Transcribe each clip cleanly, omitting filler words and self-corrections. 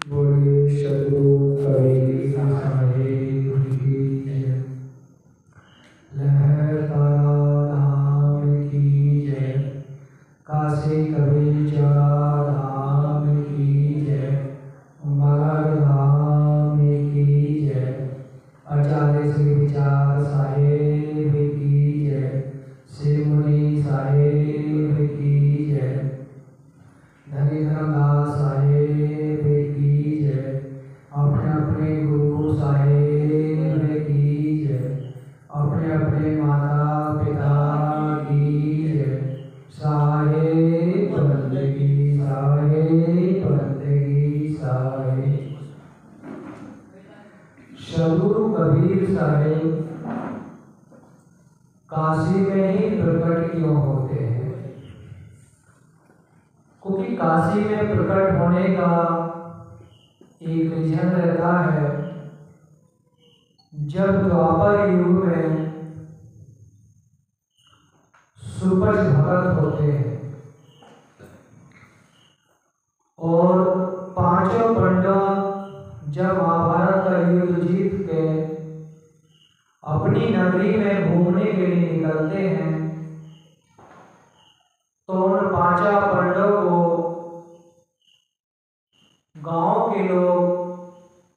बोले सद्गुरु कबीर साहेब की जय। लहर तारा धाम की जय। काशी कबीर चौड़ा धाम की जय। मगध धाम की जय। आचार्य श्री विचार साहेब की जय। श्री मुनि साहेब की जय। धनी धर्मदास साहेब की जय। अपने अपने गुरु साहेब की जय। अपने अपने माता पिता की जय। साहेब बंदगी साहेब बंदगी साहेब। सद्गुरु कबीर साहेब काशी में ही प्रकट क्यों होते हैं? क्योंकि काशी में प्रकट होने का एक रीजन रहता है। जब द्वापर युग में सुपच भगत होते हैं और पांचों पांडव जब महाभारत का युद्ध जीत के अपनी नगरी में घूमने के लिए निकलते हैं तो उन पांचों पांडव को गांव के लोग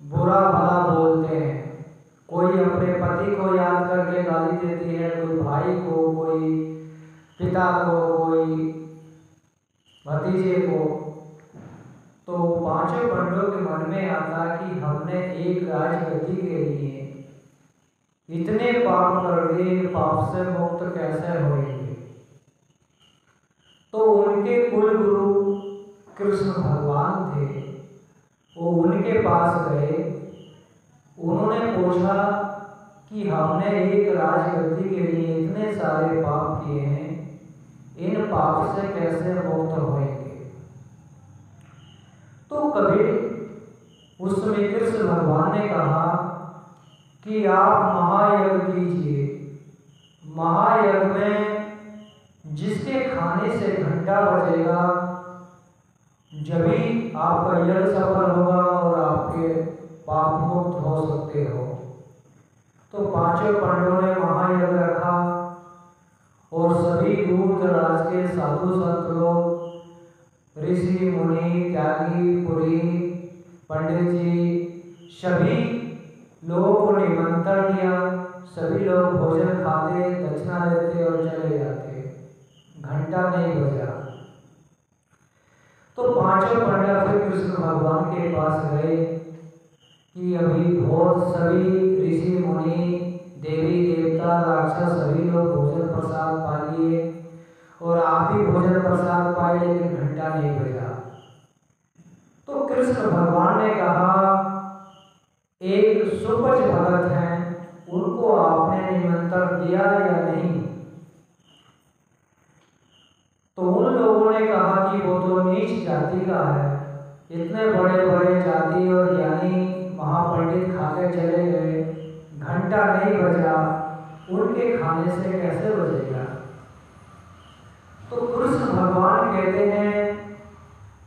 बुरा भला बोलते हैं। कोई अपने पति को याद करके गाली देती है, कोई भाई को, कोई पिता को, कोई भतीजे को। तो पांचों पांडवों के मन में आता कि हमने एक राजगद्दी के लिए इतने पाप कर दिए, पाप से मुक्त कैसे होंगे। तो उनके कुल गुरु कृष्ण भगवान थे, वो उनके पास गए। उन्होंने पूछा कि हमने एक राजगद्दी के लिए इतने सारे पाप किए हैं, इन पाप से कैसे मुक्त होंगे। तो कभी उस समय कृष्ण भगवान ने कहा कि आप महायज्ञ कीजिए। महायज्ञ में जिसके खाने से घंटा बजेगा जभी आपका यज्ञ सफल होगा और आपके पाप मुक्त हो सकते हो। तो पांचों पांडवों ने महायज्ञ रखा और सभी दूर दराज के साधु संत लोग, ऋषि मुनि, त्यागी, पुरी, पंडित जी, सभी लोगों को निमंत्रण दिया। सभी लोग भोजन खाते, दक्षिणा देते और चले जाते। घंटा नहीं बजा। तो पांचों पांडव फिर कृष्ण भगवान के पास गए कि अभी बहुत सभी ऋषि मुनि, देवी देवता, राक्षस सभी लोग भोजन प्रसाद पा लिए और आप भी भोजन प्रसाद पाए, लेकिन घंटा नहीं बजा। तो कृष्ण भगवान ने कहा एक सुपच भगत हैं, उनको आपने निमंत्रण दिया या नहीं। तो उन लोगों ने कहा कि वो तो नीच जाति का है, इतने बड़े बड़े जाति और ज्ञानी महापंडित खाके चले गए, घंटा नहीं बजा, उनके खाने से कैसे बजेगा। तो कृष्ण भगवान कहते हैं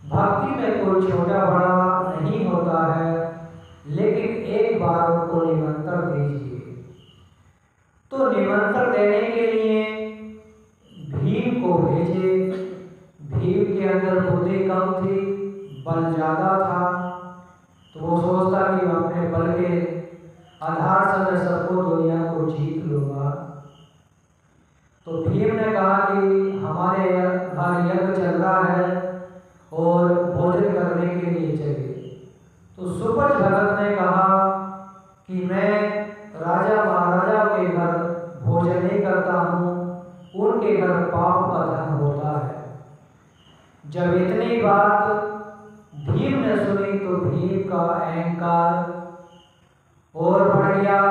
भक्ति में कोई छोटा बड़ा नहीं होता है, लेकिन एक बार उनको निमंत्रण दीजिए। तो निमंत्रण देने के लिए भीम को भेजे। भीम के अंदर बुद्धि कम थी, बल ज्यादा था। तो वो सोचता कि मैं अपने बल के आधार से मैं सबको दुनिया को जीत लूंगा। तो भीम ने कहा कि हमारे घर यज्ञ चल रहा है और भोजन करने के लिए चलिए। तो सुपच भगत ने कहा कि मैं राजा महाराजा के घर भोजन नहीं करता हूँ, उनके घर पाप का धन होता है। जब इतनी बात भीम ने सुनी तो भीम का अहंकार और बढ़ गया।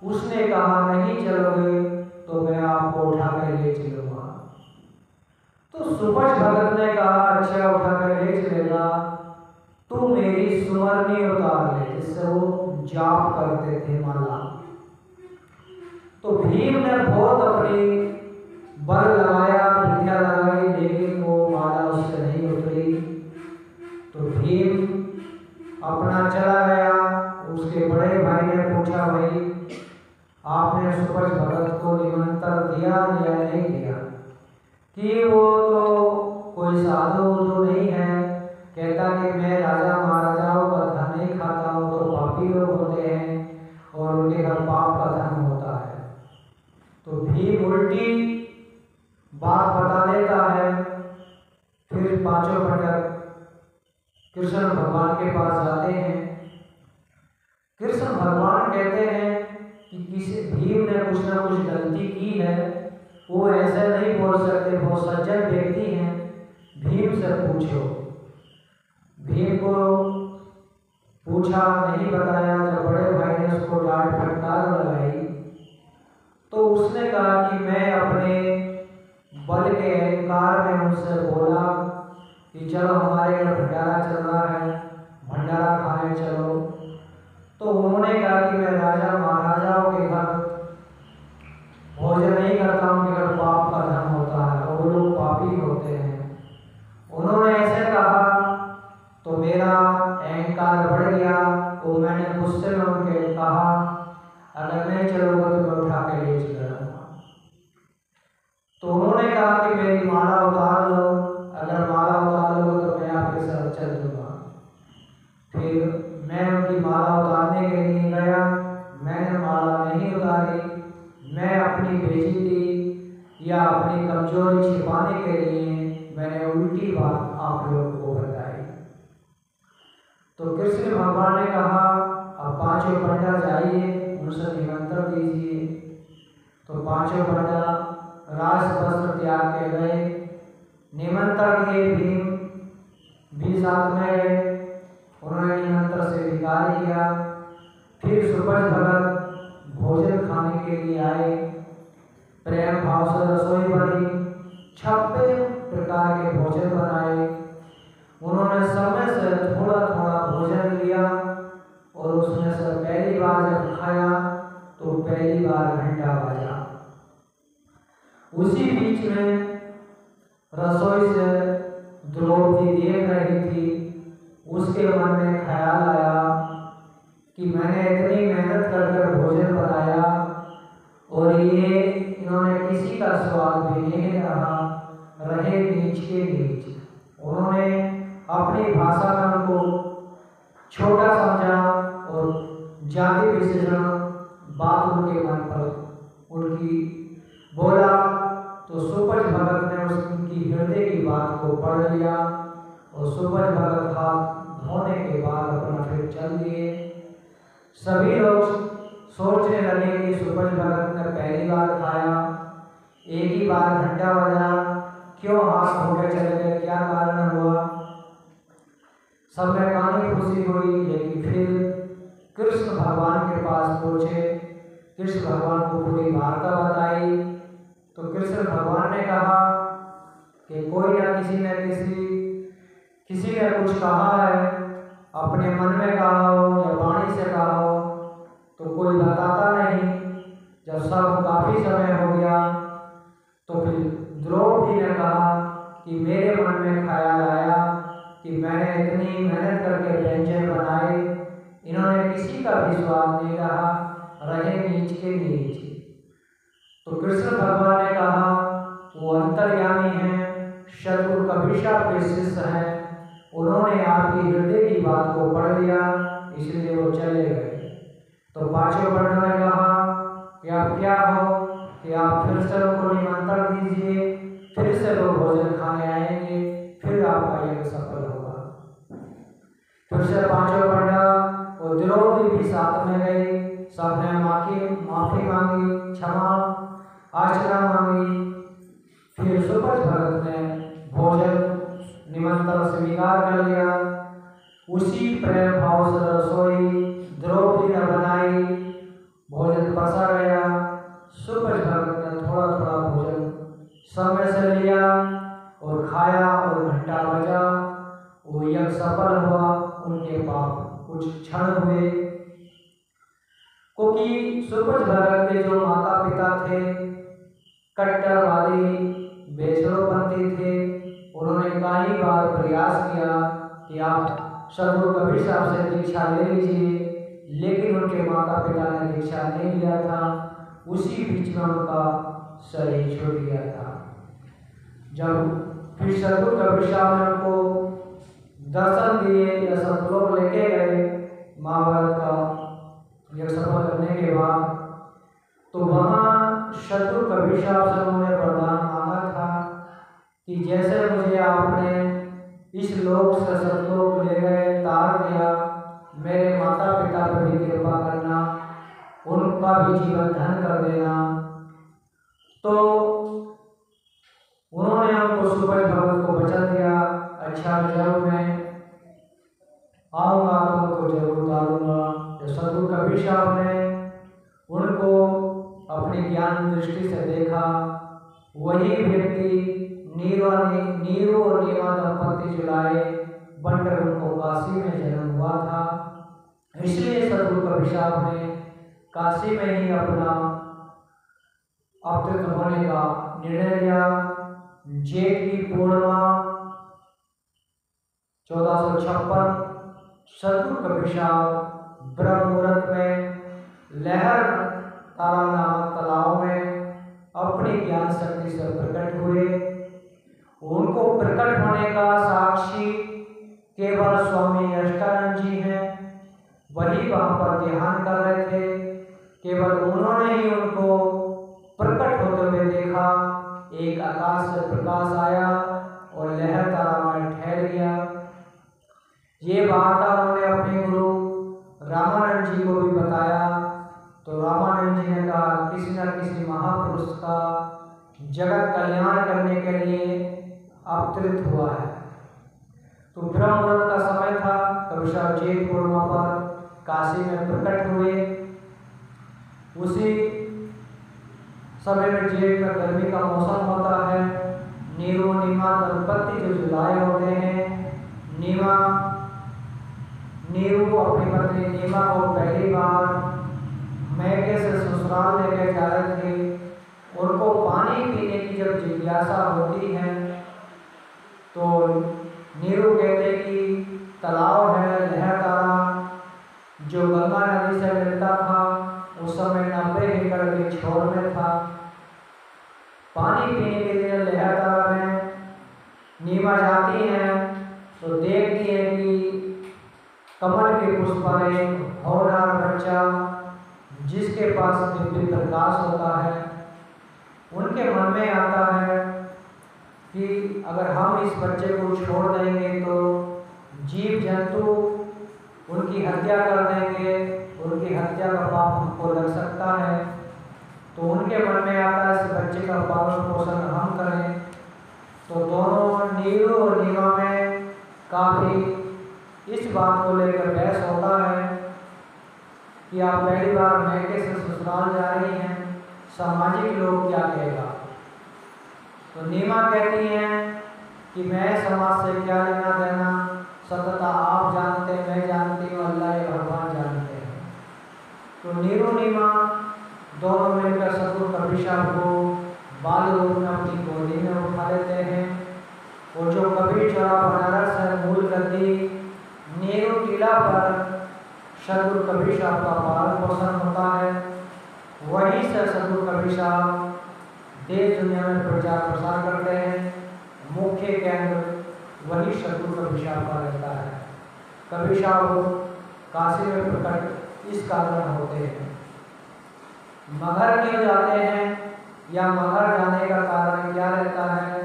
उसने कहा नहीं चलोगे तो मैं आपको उठा कर ले चलूंगा। तो सुपच भगत ने कहा अच्छा उठा कर ले चलेगा, तू मेरी सुमरनी उतार ले, जिससे वो जाप करते थे माला। तो भीम ने बहुत अपनी बल लगाया, विद्या लगाई, लेकिन वो माला उससे नहीं उतरी। तो भीम अपना चला गया। उसके बड़े भाई ने पूछा, भाई आपने सुपज भगत को निमंत्रण दिया या नहीं दिया? कि वो तो कोई साधु तो नहीं है, कहता कि मैं राजा महाराजाओं का धन नहीं खाता हूँ, तो पापी लोग होते हैं और उनके घर पाप का धन होता है। तो भीम उल्टी बात बता देता है। फिर पांचों पंडित कृष्ण भगवान के पास जाते हैं। कृष्ण भगवान कहते हैं कि किसी भीम ने कुछ ना कुछ गलती की है, वो ऐसे नहीं बोल सकते, बहुत सज्जन व्यक्ति हैं, भीम से पूछो। भीम को पूछा, नहीं बताया। जब बड़े भाई ने उसको डांट फटकार लगाई तो उसने कहा कि मैं अपने बल के अहंकार में उनसे बोला कि चलो हमारे घर भंडारा चल रहा है, भंडारा खाने चलो। तो उन्होंने कहा कि मैं राजा महाराजाओं के घर भोजन नहीं करता हूँ, कि घर पाप का धन होता है और वो लोग पापी होते हैं। उन्होंने ऐसे कहा तो मेरा अहंकार बढ़ गया। तो मैंने गुस्से में उनके कहा, अगर नहीं चलोगे तो मैं उठा के ले चला जाऊंगा। तो उन्होंने कहा कि मेरी माला उतार लो, अगर माला उतार लो तो मैं आपके साथ चल दूंगा। फिर मैं उनकी माला उतारने के लिए गया। मैंने माला नहीं उतारी। मैं अपनी बेइज्जती या अपनी कमजोरी छिपाने के लिए मैंने उल्टी बात आप लोगों को बताई। तो कृष्ण भगवान ने कहा, अब पांचों पंडा जाइए, उनसे निमंत्रण दीजिए। तो पांचों पंडा राज वस्त्र त्याग के गए, निमंत्रण दिए। भीम भी साथ में गए, उन्होंने निमंत्रण से स्वीकार किया। फिर सुपज भगत भोजन खाने के लिए आए। प्रेम भाव से रसोई बनी, 26 प्रकार के भोजन बनाए। उन्होंने समय से थोड़ा थोड़ा भोजन लिया और उसमें से पहली बार जब खाया तो पहली बार घंटा बजा। उसी बीच में रसोई से द्रौपदी देख रही थी। उसके मन में ख्याल आया कि मैंने इतनी मेहनत कर भोजन बनाया और ये इन्होंने किसी का स्वाद भी नहीं रहे नीच के नीच। उन्होंने अपनी भाषा में उनको छोटा समझा और जाति विशेषण बात उनके मन पर उनकी बोला। तो सुपज भगत ने उनकी हृदय की बात को पढ़ लिया और सुपज भगत हाथ धोने के बाद अपना फिर चल दिए। सभी लोग सोचने लगे कि सुपज भगत ने पहली बार खाया, एक ही बार घंटा बजा, क्यों हाथ धो के चले गए, क्या कारण हुआ। सब में कहानी खुशी हुई। लेकिन फिर कृष्ण भगवान के पास पहुंचे, कृष्ण भगवान को पूरी वार्ता बताई। तो कृष्ण भगवान ने कहा कि कोई ना किसी ने कुछ कहा है, अपने मन में कहा हो या वाणी से कहा हो, तो कोई बताता नहीं। जब सब काफी समय हो गया तो फिर द्रौपदी ने कहा कि मेरे मन में ख्याल आया कि मैंने इतनी मेहनत करके व्यंजन बनाए, इन्होंने किसी का भी स्वाद नहीं रहा, रहे नीच के नीच। तो कृष्ण भगवान ने कहा, वो अंतर्यामी हैं, सद्गुरु कबीर के शिष्य हैं, उन्होंने आपकी हृदय की बात को पढ़ लिया, इसलिए वो चले गए। तो पांचों पंडितों ने कहा कि आप क्या हो कि आप फिर से उनको निमंत्रण दीजिए, फिर से वो भोजन खाने आएंगे, फिर आपका यज्ञ सफल होगा। फिर से पांचों पंडित और द्रौपदी भी साथ में गए। सबने माफी मांगी, क्षमा आचरण मांगी। फिर सुपज भगत ने भोजन निमंत्रण स्वीकार कर लिया। उसी प्रेम भाव से रसोई द्रौपदी ने बनाई, भोजन पसा गया। सुपज भगत ने थोड़ा थोड़ा भोजन समय से लिया और खाया और घंटा बजा। वो यज्ञ सफल हुआ। उनके पाप कुछ क्षण हुए, क्योंकि सुपज भगत के जो माता पिता थे कट्टरवादी वैष्णवपंथी थे। उन्होंने कई बार प्रयास किया कि आप सदगुरु कबीर साहब से दीक्षा ले लीजिए, लेकिन उनके माता पिता ने दीक्षा नहीं लिया था। उसी बीच में उनका शरीर छूट गया था। जब फिर सदगुरु कबीर साहब ने उनको दर्शन दिए या संतलोक लेके गए महाभारत का यह सफर करने के बाद, तो वहाँ सदगुरु कबीर साहब से उन्होंने वरदान मांगा था कि जैसे मुझे आपने इस लोक से सतलोक ले गए, तार दिया, मेरे माता पिता पर भी कृपा करना, उनका भी जीवन धन कर देना। तो उन्होंने हमको सुबह भगवत को वचन दिया, अच्छा जरूर मैं आऊँगा तो उनको जरूर उतारूँगा। तो सदगुरु कबीर साहब ने उनको अपनी ज्ञान दृष्टि से देखा। वही व्यक्ति नीरू और नीमा दंपति जुलाए बनकर उनको काशी में जन्म हुआ था। इसलिए सदगुरु कबीर साहब ने काशी में ही अपना अवतरित होने का निर्णय लिया। जेठ की पूर्णिमा 1456 सदगुरु कबीर साहब ब्रह्म मुहूर्त में लहर तारा नामक तालाब में अपनी ज्ञान शक्ति से प्रकट हुए। उनको प्रकट होने का साक्षी केवल स्वामी अष्टानंद जी हैं। वही वहाँ पर ध्यान कर रहे थे। केवल उन्होंने ही उनको प्रकट होते हुए देखा। एक आकाश से प्रकाश आया और लहर तारा में ठहर गया। ये बात उन्होंने अपने गुरु रामानंद जी को भी बताया। तो रामानंद जी ने कहा किसी न किसी महापुरुष का जगत कल्याण करने के लिए अवतरित हुआ है। तो ब्रह्म मुहूर्त का समय था। कबीर साहब जेठ पूर्णिमा पर काशी में प्रकट हुए। उसी समय में जेठ में गर्मी का मौसम होता है। नीरू नीमा दंपति जो जुलाए होते हैं, नीरू अपनी पत्नी नीमा को पहली बार मैके से ससुराल लेकर जा रहे थे। उनको पानी पीने की जब जिज्ञासा होती है तो नीरू कहते कि तालाब है लहर तारा जो गंगा नदी से मिलता था, उस समय 90 एकड़ के छोर में था। पानी पीने के लिए लहर तारा में नीमा जाती हैं तो देखती है कि कमल के पुष्प पर एक होनहार बच्चा जिसके पास दिव्य प्रकाश होता है। उनके मन में आता है कि अगर हम इस बच्चे को छोड़ देंगे तो जीव जंतु उनकी हत्या कर देंगे, उनकी हत्या का पाप हमको लग सकता है। तो उनके मन में आता है इस बच्चे का पालन पोषण हम करें। तो दोनों नीरू और नीमा में काफ़ी इस बात को लेकर बहस होता है कि आप पहली बार मैके से ससुराल जा रही हैं, सामाजिक लोग क्या कहेगा। तो नीमा कहती हैं कि मैं समाज से क्या लेना देना, सतता आप जानते, मैं जानती हूँ, अल्लाह या भगवान जानते हैं। तो नीरू नीमा दोनों मिलकर सदगुरु कबीर साहब को बाल रूप में अपनी गोदी में उठा लेते हैं। और जो कबीर चौरा बनारस है मूल गद्दी नेहरू टीला पर सदगुरु कबीर साहब का पालन पोषण होता है। वहीं से सदगुरु कबीर साहब देश दुनिया में प्रचार प्रसार करते हैं। मुख्य केंद्र वही सदगुरु कबीर साहब का रहता है। कबीर साहब काशी में प्रकट इस कारण होते हैं। मगहर क्यों जाते हैं या मगहर जाने का कारण क्या रहता है?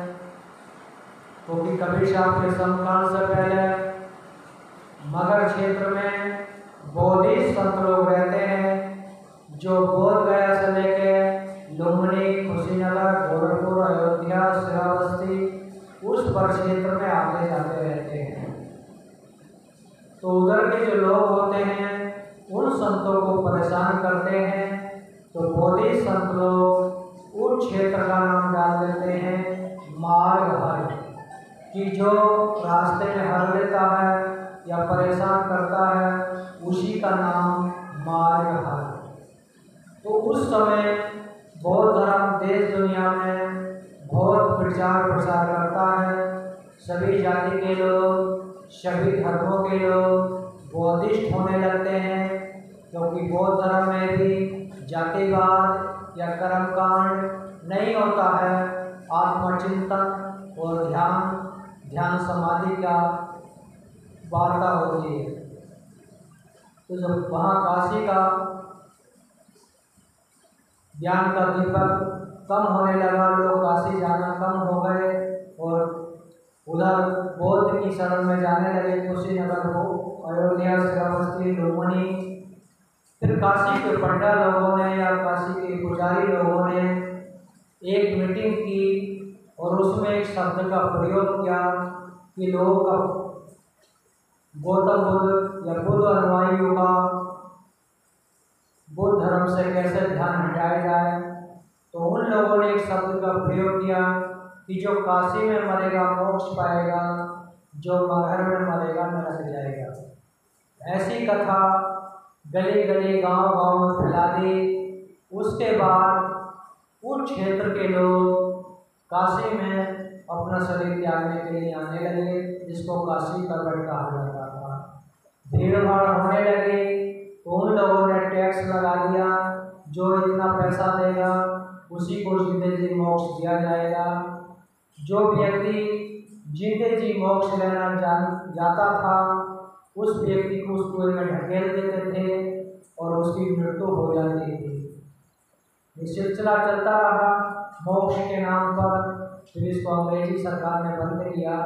क्योंकि कबीर साहब के समकाल से पहले मगहर क्षेत्र में बौद्धिस्ट संत लोग रहते हैं जो बोध गया से लेके लुम्बिनी, कुशीनगर, गोरखपुर, अयोध्या, श्रावस्ती उस परिक्षेत्र में आते जाते रहते हैं। तो उधर के जो लोग होते हैं उन संतों को परेशान करते हैं। तो बौद्धिस्ट संत लोग उस क्षेत्र का नाम डाल देते हैं मार्ग, कि जो रास्ते में हर लेता है या परेशान करता है उसी का नाम मार्ग है। तो उस समय बौद्ध धर्म देश दुनिया में बहुत प्रचार प्रसार करता है। सभी जाति के लोग सभी धर्मों के लोग बौद्धिस्ट होने लगते हैं, क्योंकि बौद्ध धर्म में भी जातिवाद या कर्मकांड नहीं होता है। आत्मचिंतन और ध्यान समाधि का वार्ता होती है। तो जब वहाँ काशी का ज्ञान का दीपक कम होने लगा, लोग काशी जाना कम हो गए और उधर बौद्ध की शरण में जाने लगे। कुशीनगर हो, अयोध्या, श्रावस्ती, लुम्बिनी। फिर काशी के पंडा लोगों ने या काशी के पुजारी लोगों ने एक मीटिंग की और उसमें एक शब्द का प्रयोग किया कि लोगों का गौतम बुद्ध या बुद्ध अनुयायियों का बुद्ध धर्म से कैसे ध्यान हटाया जाए। तो उन लोगों ने एक शब्द का प्रयोग किया कि जो काशी में मरेगा मोक्ष पाएगा, जो मगहर में मरेगा नरक जाएगा। ऐसी कथा गली गली गांव गांव में फैला दी। उसके बाद उस क्षेत्र के लोग काशी में अपना शरीर त्यागने के लिए आने लगे, जिसको काशी करवट कहा जाता था। भीड़ भाड़ होने लगी तो उन लोगों ने टैक्स लगा दिया, जो इतना पैसा देगा उसी को जीते जी मोक्ष दिया जाएगा। जो व्यक्ति जीते जी मोक्ष लेना जाता था, उस व्यक्ति को उस कुएं में ढकेल देते थे और उसकी मृत्यु हो जाती थी। ये सिलसिला चलता रहा मोक्ष के नाम पर। फिर इसको अंग्रेजी सरकार ने बंद किया,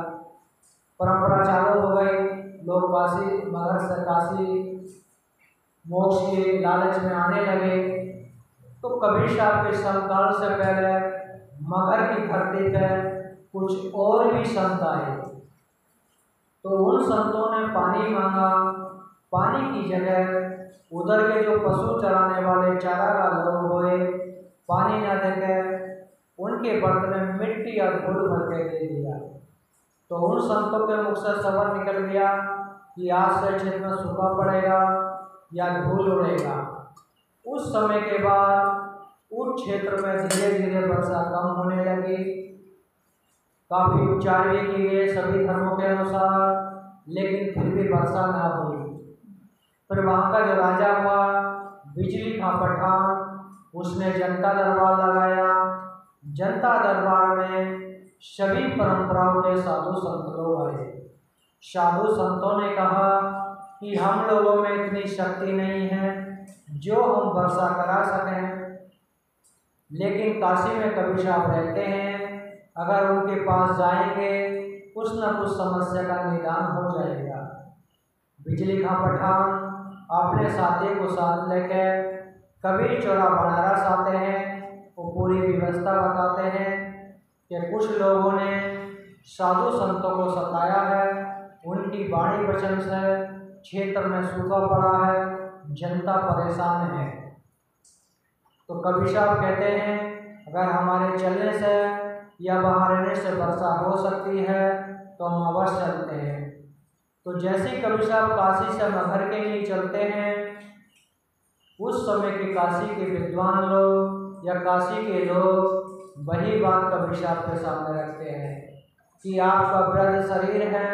परंपरा चालू हो गई। लोग काशी मगर से काशी मोक्ष के लालच में आने लगे। तो कबीर साहब के समकाल से पहले मगर की धरती पर कुछ और भी संत आए। तो उन संतों ने पानी मांगा। पानी की जगह उधर के जो पशु चराने वाले चारागाह लोग हुए, पानी न देकर उनके बर्तन में मिट्टी या धूल भर के दे दिया। तो उन संतों के मुख से सवाल निकल गया कि आज से क्षेत्र में सूखा पड़ेगा या धूल उड़ेगा। उस समय के बाद उस क्षेत्र में धीरे धीरे वर्षा कम होने लगी। काफ़ी उपचार भी किए गए सभी धर्मों के अनुसार, लेकिन फिर भी वर्षा न हुई। फिर वहाँ का जो राजा हुआ बिजली खां पठान, उसने जनता दरबार लगाया। जनता दरबार में सभी परंपराओं के साधु संत लोग आए। साधु संतों ने कहा कि हम लोगों में इतनी शक्ति नहीं है जो हम वर्षा करा सकें, लेकिन काशी में कबीर साहब रहते हैं, अगर उनके पास जाएंगे कुछ न कुछ समस्या का निदान हो जाएगा। बिजली खां पठान अपने साथी को साथ लेकर कबीर चौरा बनारस आते हैं। वो पूरी व्यवस्था बताते हैं कि कुछ लोगों ने साधु संतों को सताया है, उनकी वाणी वचन से क्षेत्र में सूखा पड़ा है, जनता परेशान है। तो कबीर साहब कहते हैं अगर हमारे चलने से या वहाँ रहने से वर्षा हो सकती है तो हम अवश्य चलते हैं। तो जैसे ही कबीर साहब काशी से मगहर के लिए चलते हैं, उस समय के काशी के विद्वान लोग या काशी के लोग वही बात कबीर साहब के सामने रखते हैं कि आपका वृद्ध शरीर है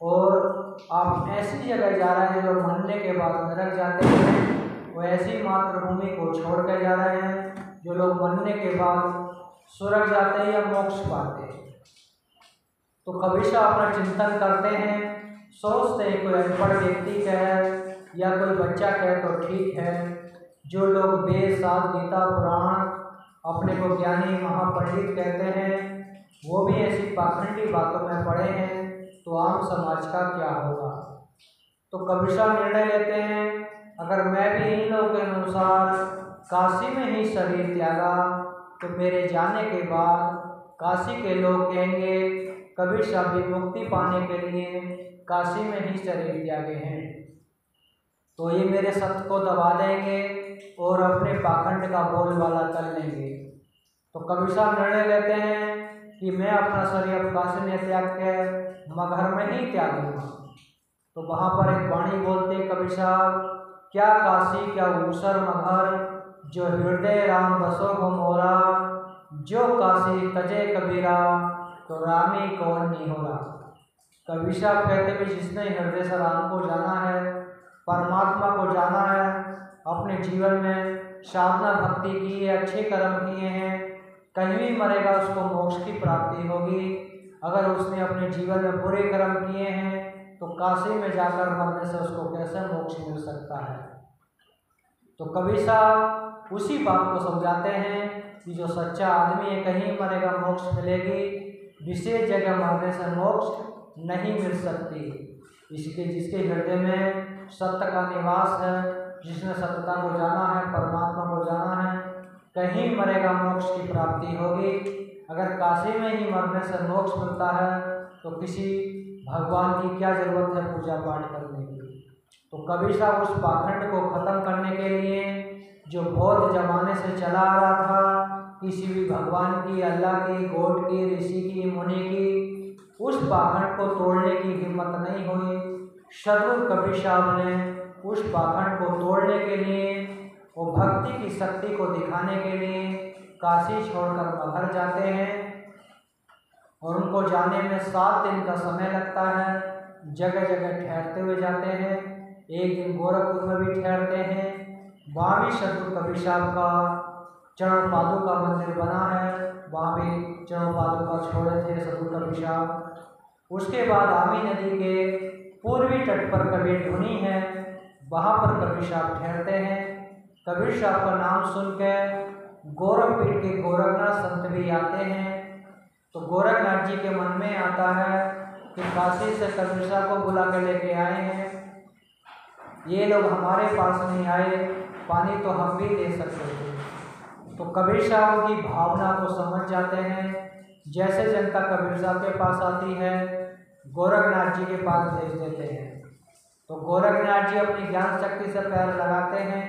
और आप ऐसी जगह जा रहे हैं जो मरने के बाद नरक जाते हैं, वो ऐसी मातृभूमि को छोड़ कर जा रहे हैं जो लोग मरने के बाद स्वर्ग जाते हैं या मोक्ष पाते हैं। तो कबीर साहब अपना चिंतन करते हैं, सोचते हैं कोई अनपढ़ व्यक्ति कहे या कोई बच्चा कहे तो ठीक है, जो लोग वेद शास्त्र गीता पुराण अपने को ज्ञानी महापंडित कहते हैं वो भी ऐसी पाखंडी बातों में पड़े हैं, तो आम समाज का क्या होगा। तो कबीर साहब निर्णय लेते हैं अगर मैं भी इन लोगों के अनुसार काशी में ही शरीर त्यागा तो मेरे जाने के बाद काशी के लोग कहेंगे कबीर साहब भी मुक्ति पाने के लिए काशी में ही शरीर त्यागे हैं, तो ये मेरे सत्य को दबा देंगे और अपने पाखंड का बोलबाला कर लेंगे। तो कबीर साहब निर्णय लेते हैं कि मैं अपना शरीर अब काशी में त्याग के मगहर में ही त्यागूंगा। तो वहाँ पर एक वाणी बोलते कबीर साहब, क्या काशी क्या ऊसर मगहर, जो हृदय राम बसो हो मोरा, जो काशी तजे कबीरा, तो रामी कौन नहीं होगा। कबीर साहब कहते हैं जिसने हृदय से राम को जाना है, परमात्मा को जाना है, अपने जीवन में साधना भक्ति की है, अच्छे कर्म किए हैं, कहीं भी मरेगा उसको मोक्ष की प्राप्ति होगी। अगर उसने अपने जीवन में बुरे कर्म किए हैं तो काशी में जाकर मरने से उसको कैसे मोक्ष मिल सकता है। तो कबीर साहब उसी बात को समझाते हैं कि जो सच्चा आदमी है कहीं मरेगा मोक्ष मिलेगी, विशेष जगह मरने से मोक्ष नहीं मिल सकती। इसके जिसके हृदय में सत्य का निवास है, जिसने सत्यता को जाना है, परमात्मा को जाना है, कहीं मरेगा मोक्ष की प्राप्ति होगी। अगर काशी में ही मरने से मोक्ष मिलता है तो किसी भगवान की क्या जरूरत है पूजा पाठ करने की। तो कबीर साहब उस पाखंड को खत्म करने के लिए जो बहुत जमाने से चला आ रहा था, किसी भी भगवान की, अल्लाह की, गॉड की, ऋषि की, मुनि की, उस पाखंड को तोड़ने की हिम्मत नहीं हुई। सद्गुरु कबीर साहब ने उस पाखंड को तोड़ने के लिए, वो भक्ति की शक्ति को दिखाने के लिए काशी छोड़कर मगहर जाते हैं और उनको जाने में 7 दिन का समय लगता है। जगह जगह ठहरते हुए जाते हैं। एक दिन गोरखपुर में भी ठहरते हैं। वहाँ भी सद्गुरु कबीर साहब का चरण पादुका मंदिर बना है, वहाँ भी चरण पादुका छोड़े थे सद्गुरु कबीर साहब। उसके बाद आमी नदी के पूर्वी तट पर कबीर धुनी है, वहाँ पर कबीर साहब ठहरते हैं। कबीर साहब का नाम सुनकर गोरखपीठ के गोरखनाथ संत भी आते हैं। तो गोरखनाथ जी के मन में आता है कि काशी से कबीर साहब को बुला के लेके आए हैं, ये लोग हमारे पास नहीं आए, पानी तो हम भी दे सकते थे। तो कबीर साहब की भावना को समझ जाते हैं। जैसे जनता कबीर साहब के पास आती है, गोरखनाथ जी के पास भेज देते हैं। तो गोरखनाथ जी अपनी ज्ञान शक्ति से पैर लगाते हैं